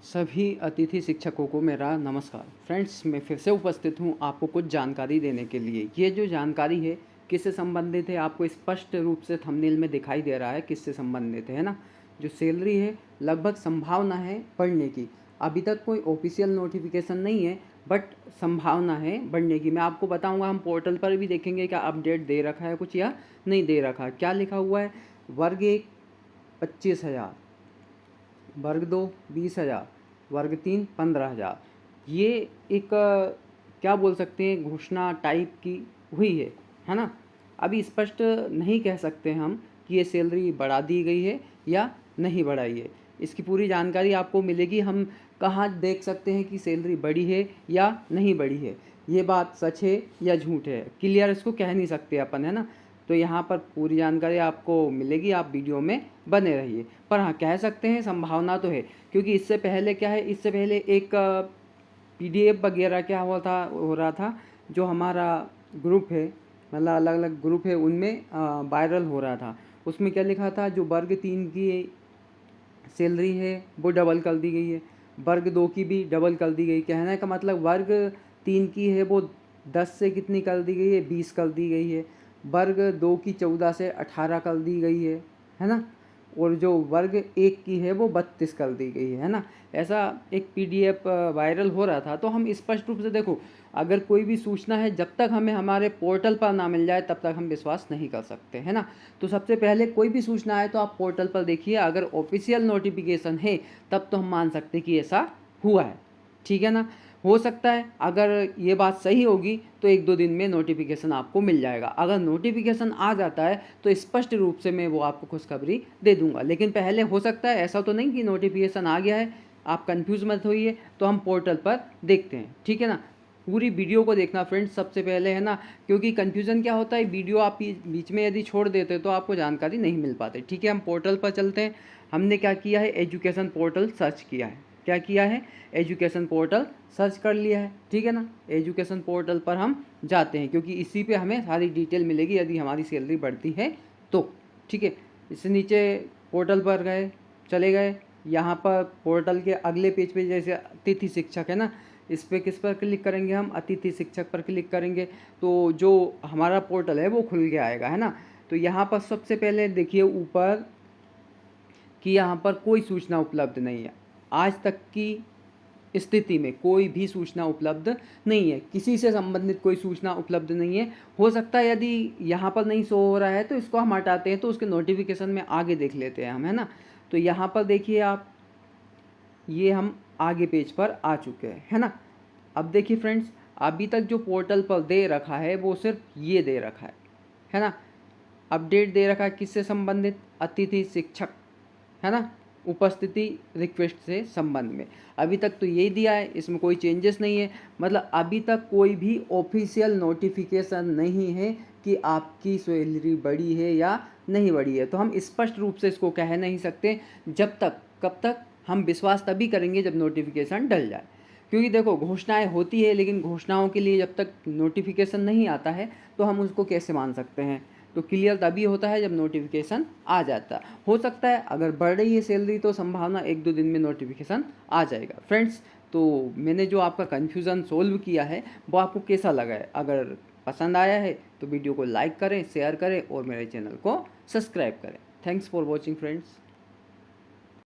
सभी अतिथि शिक्षकों को मेरा नमस्कार। फ्रेंड्स, मैं फिर से उपस्थित हूँ आपको कुछ जानकारी देने के लिए। ये जो जानकारी है किससे संबंधित है, आपको स्पष्ट रूप से थंबनेल में दिखाई दे रहा है किससे संबंधित है ना। जो सैलरी है लगभग संभावना है बढ़ने की। अभी तक कोई ऑफिशियल नोटिफिकेशन नहीं है, बट संभावना है बढ़ने की। मैं आपको बताऊंगा, हम पोर्टल पर भी देखेंगे क्या अपडेट दे रखा है कुछ या नहीं दे रखा है। क्या लिखा हुआ है, वर्ग 1 25,000, वर्ग 2 20,000, वर्ग 3 15,000। ये एक क्या बोल सकते हैं, घोषणा टाइप की हुई है ना। अभी स्पष्ट नहीं कह सकते हम कि ये सैलरी बढ़ा दी गई है या नहीं बढ़ाई है। इसकी पूरी जानकारी आपको मिलेगी। हम कहाँ देख सकते हैं कि सैलरी बढ़ी है या नहीं बढ़ी है, ये बात सच है या झूठ है, क्लियर इसको कह नहीं सकते अपन, है ना। तो यहाँ पर पूरी जानकारी आपको मिलेगी, आप वीडियो में बने रहिए। पर हाँ, कह सकते हैं संभावना तो है, क्योंकि इससे पहले क्या है, इससे पहले एक पीडीएफ वगैरह क्या हो रहा था, जो हमारा ग्रुप है, मतलब अलग अलग ग्रुप है, उनमें वायरल हो रहा था। उसमें क्या लिखा था, जो वर्ग 3 की सैलरी है वो डबल कर दी गई है, वर्ग 2 की भी डबल कर दी गई। कहने का मतलब वर्ग 3 की है वो 10 से कितनी कर दी गई है, 20 कर दी गई है। वर्ग 2 की 14 से 18 कर दी गई है ना। और जो वर्ग 1 की है वो 32 कर दी गई है ना। ऐसा एक पीडीएफ वायरल हो रहा था। तो हम स्पष्ट रूप से देखो, अगर कोई भी सूचना है जब तक हमें हमारे पोर्टल पर ना मिल जाए तब तक हम विश्वास नहीं कर सकते, है ना। तो सबसे पहले कोई भी सूचना है तो आप पोर्टल पर देखिए, अगर ऑफिशियल नोटिफिकेशन है तब तो हम मान सकते कि ऐसा हुआ है, ठीक है ना। हो सकता है अगर ये बात सही होगी तो 1-2 दिन में नोटिफिकेशन आपको मिल जाएगा। अगर नोटिफिकेशन आ जाता है तो स्पष्ट रूप से मैं वो आपको खुशखबरी दे दूंगा। लेकिन पहले हो सकता है ऐसा तो नहीं कि नोटिफिकेशन आ गया है, आप कंफ्यूज मत होइए। तो हम पोर्टल पर देखते हैं, ठीक है ना। पूरी वीडियो को देखना फ्रेंड्स सबसे पहले, है ना, क्योंकि कन्फ्यूज़न क्या होता है, वीडियो आप बीच में यदि छोड़ देते तो आपको जानकारी नहीं मिल पाती, ठीक है। हम पोर्टल पर चलते हैं। हमने क्या किया है, एजुकेशन पोर्टल सर्च किया है। क्या किया है, एजुकेशन पोर्टल सर्च कर लिया है, ठीक है ना। एजुकेशन पोर्टल पर हम जाते हैं, क्योंकि इसी पे हमें सारी डिटेल मिलेगी यदि हमारी सैलरी बढ़ती है तो, ठीक है। इससे नीचे पोर्टल पर गए, चले गए। यहाँ पर पोर्टल के अगले पेज पे जैसे अतिथि शिक्षक है ना, इस पर किस पर क्लिक करेंगे, हम अतिथि शिक्षक पर क्लिक करेंगे तो जो हमारा पोर्टल है वो खुल के आएगा, है ना। तो यहाँ पर सबसे पहले देखिए ऊपर कि यहाँ पर कोई सूचना उपलब्ध नहीं है। आज तक की स्थिति में कोई भी सूचना उपलब्ध नहीं है, किसी से संबंधित कोई सूचना उपलब्ध नहीं है। हो सकता है यदि यहाँ पर नहीं शो हो रहा है तो इसको हम हटाते हैं, तो उसके नोटिफिकेशन में आगे देख लेते हैं हम, है ना। तो यहाँ पर देखिए आप, ये हम आगे पेज पर आ चुके हैं, है ना। अब देखिए फ्रेंड्स, अभी तक जो पोर्टल पर दे रखा है वो सिर्फ ये दे रखा है ना। अपडेट दे रखा है किससे संबंधित, अतिथि शिक्षक, है ना, उपस्थिति रिक्वेस्ट से संबंध में। अभी तक तो यही दिया है, इसमें कोई चेंजेस नहीं है। मतलब अभी तक कोई भी ऑफिशियल नोटिफिकेशन नहीं है कि आपकी सैलरी बढ़ी है या नहीं बढ़ी है। तो हम स्पष्ट रूप से इसको कह नहीं सकते। जब तक, कब तक, हम विश्वास तभी करेंगे जब नोटिफिकेशन डल जाए। क्योंकि देखो, घोषणाएं होती है, लेकिन घोषणाओं के लिए जब तक नोटिफिकेशन नहीं आता है तो हम उसको कैसे मान सकते हैं। तो क्लियर तभी होता है जब नोटिफिकेशन आ जाता है। हो सकता है अगर बढ़ रही है सैलरी तो संभावना 1-2 दिन में नोटिफिकेशन आ जाएगा। फ्रेंड्स, तो मैंने जो आपका कन्फ्यूज़न सोल्व किया है वो आपको कैसा लगा है, अगर पसंद आया है तो वीडियो को लाइक करें, शेयर करें और मेरे चैनल को सब्सक्राइब करें। Thanks for watching friends.